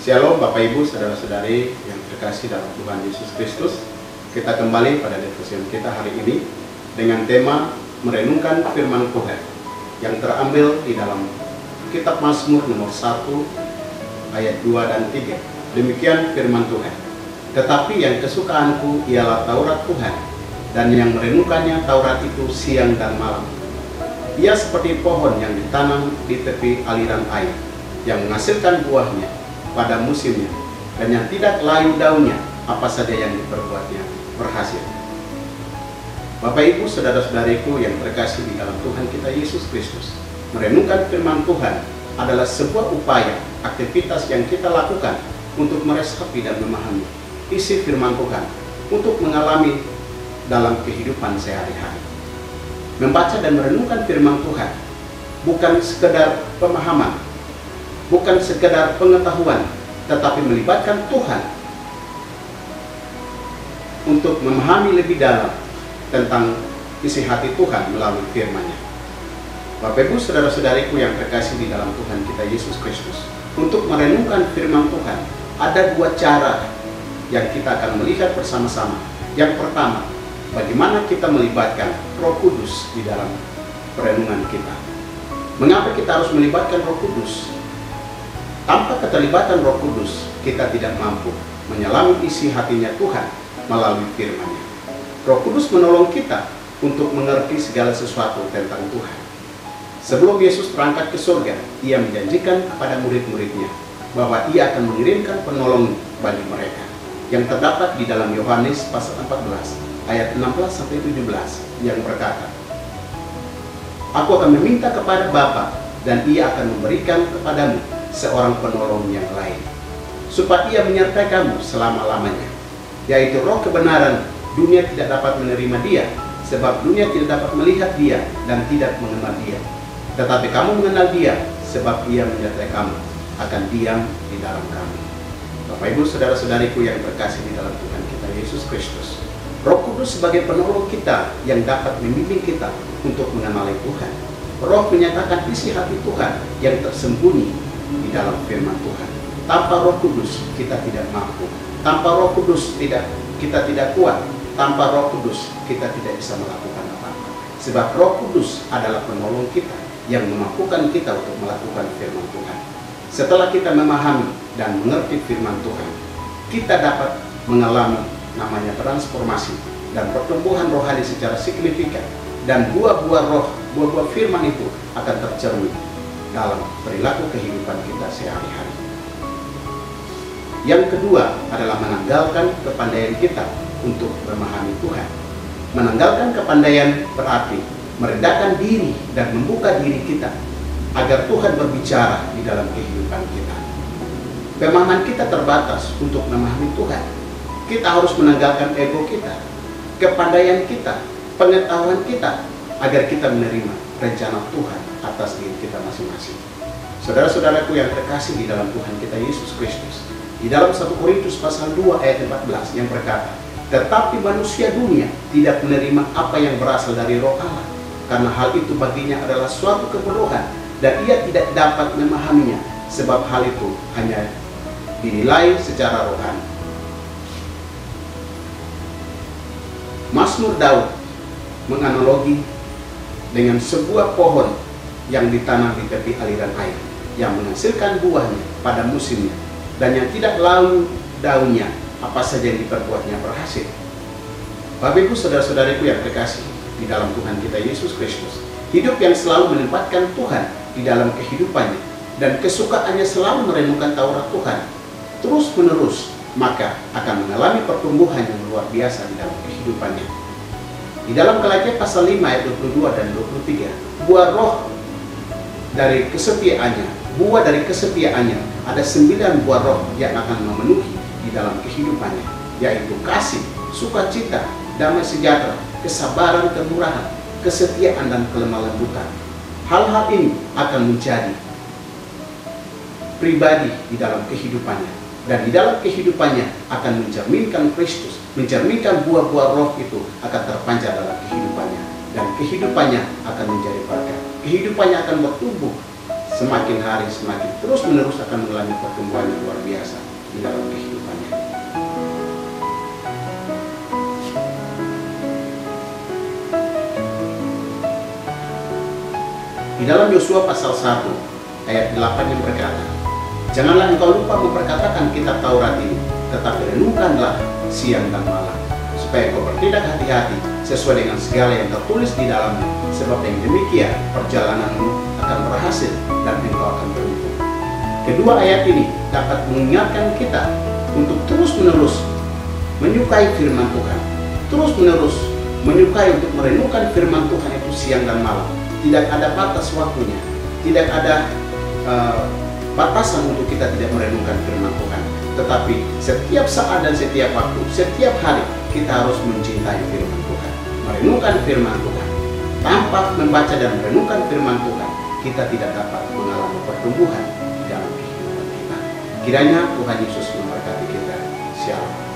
Shalom Bapak Ibu, Saudara-saudari yang terkasih dalam Tuhan Yesus Kristus. Kita kembali pada devotion kita hari ini dengan tema merenungkan firman Tuhan yang terambil di dalam kitab Mazmur nomor 1 ayat 2 dan 3. Demikian firman Tuhan. Tetapi yang kesukaanku ialah Taurat Tuhan, dan yang merenungkannya Taurat itu siang dan malam. Ia seperti pohon yang ditanam di tepi aliran air, yang menghasilkan buahnya pada musimnya, dan yang tidak layu daunnya, apa saja yang diperbuatnya berhasil. Bapak Ibu, saudara-saudariku yang terkasih di dalam Tuhan kita Yesus Kristus, merenungkan firman Tuhan adalah sebuah upaya, aktivitas yang kita lakukan untuk meresapi dan memahami isi firman Tuhan, untuk mengalami dalam kehidupan sehari-hari. Membaca dan merenungkan firman Tuhan bukan sekedar pemahaman, bukan sekedar pengetahuan, tetapi melibatkan Tuhan untuk memahami lebih dalam tentang isi hati Tuhan melalui firman-Nya. Bapak Ibu, saudara-saudariku yang terkasih di dalam Tuhan kita Yesus Kristus, untuk merenungkan firman Tuhan ada dua cara yang kita akan melihat bersama-sama. Yang pertama, bagaimana kita melibatkan Roh Kudus di dalam perenungan kita. Mengapa kita harus melibatkan Roh Kudus? Tanpa keterlibatan Roh Kudus, kita tidak mampu menyelami isi hatinya Tuhan melalui firman-Nya. Roh Kudus menolong kita untuk mengerti segala sesuatu tentang Tuhan. Sebelum Yesus berangkat ke surga, Ia menjanjikan kepada murid-muridnya bahwa Ia akan mengirimkan penolong bagi mereka, yang terdapat di dalam Yohanes pasal 14 ayat 16-17 yang berkata, "Aku akan meminta kepada Bapa, dan Ia akan memberikan kepadamu seorang penolong yang lain, supaya Ia menyertai kamu selama-lamanya, yaitu Roh kebenaran. Dunia tidak dapat menerima Dia, sebab dunia tidak dapat melihat Dia dan tidak mengenal Dia. Tetapi kamu mengenal Dia, sebab Ia menyertai kamu, akan diam di dalam kamu." Bapak Ibu, saudara-saudariku yang terkasih di dalam Tuhan kita Yesus Kristus, Roh Kudus sebagai penolong kita yang dapat membimbing kita untuk mengenali Tuhan. Roh menyatakan isi hati Tuhan yang tersembunyi di dalam firman Tuhan. Tanpa Roh Kudus kita tidak mampu. Tanpa Roh Kudus kita tidak kuat. Tanpa Roh Kudus kita tidak bisa melakukan apa-apa. Sebab Roh Kudus adalah penolong kita yang memampukan kita untuk melakukan firman Tuhan. Setelah kita memahami dan mengerti firman Tuhan, kita dapat mengalami namanya transformasi dan pertumbuhan rohani secara signifikan, dan buah-buah roh, buah-buah firman itu akan tercermin dalam perilaku kehidupan kita sehari-hari. Yang kedua adalah menanggalkan kepandaian kita untuk memahami Tuhan. Menanggalkan kepandaian berarti merendahkan diri dan membuka diri kita agar Tuhan berbicara di dalam kehidupan kita. Pemahaman kita terbatas untuk memahami Tuhan. Kita harus menanggalkan ego kita, kepandaian kita, pengetahuan kita, agar kita menerima rencana Tuhan atas diri kita masing-masing. Saudara-saudaraku yang terkasih di dalam Tuhan kita Yesus Kristus, di dalam 1 Korintus pasal 2 ayat 14 yang berkata, "Tetapi manusia dunia tidak menerima apa yang berasal dari Roh Allah, karena hal itu baginya adalah suatu kebodohan, dan ia tidak dapat memahaminya, sebab hal itu hanya dinilai secara rohani." Mazmur Daud menganalogi dengan sebuah pohon yang ditanam di tepi aliran air, yang menghasilkan buahnya pada musimnya, dan yang tidak layu daunnya, apa saja yang diperbuatnya berhasil. Bapak Ibu, saudara-saudariku yang terkasih di dalam Tuhan kita Yesus Kristus, hidup yang selalu menempatkan Tuhan di dalam kehidupannya dan kesukaannya selalu merenungkan Taurat Tuhan terus-menerus, maka akan mengalami pertumbuhan yang luar biasa di dalam kehidupannya. Di dalam Galatia pasal 5 ayat 22 dan 23, buah roh dari kesetiaannya, buah dari kesetiaannya, ada 9 buah roh yang akan memenuhi di dalam kehidupannya, yaitu kasih, sukacita, damai sejahtera, kesabaran, kemurahan, kesetiaan, dan kelemah lembutan. Hal-hal ini akan menjadi pribadi di dalam kehidupannya, dan di dalam kehidupannya akan mencerminkan Kristus, mencerminkan buah-buah roh itu akan terpancar dalam kehidupannya, dan kehidupannya akan menjadi berkat. Kehidupannya akan bertumbuh semakin hari semakin terus menerus akan mengalami pertumbuhan yang luar biasa di dalam kehidupannya. Di dalam Yosua pasal 1 ayat 8 yang berkata, "Janganlah engkau lupa memperkatakan kitab Taurat ini, tetapi renungkanlah siang dan malam, supaya engkau bertindak hati-hati sesuai dengan segala yang tertulis di dalamnya, sebab yang demikian perjalananmu akan berhasil dan engkau akan beruntung." Kedua ayat ini dapat mengingatkan kita untuk terus-menerus menyukai firman Tuhan, terus-menerus menyukai untuk merenungkan firman Tuhan itu siang dan malam. Tidak ada batas waktunya, tidak ada batasan untuk kita tidak merenungkan firman Tuhan. Tetapi setiap saat dan setiap waktu, setiap hari kita harus mencintai firman Tuhan, merenungkan firman Tuhan. Tanpa membaca dan merenungkan firman Tuhan, kita tidak dapat mengalami pertumbuhan dalam kehidupan kita. Kiranya Tuhan Yesus memberkati kita. Shalom.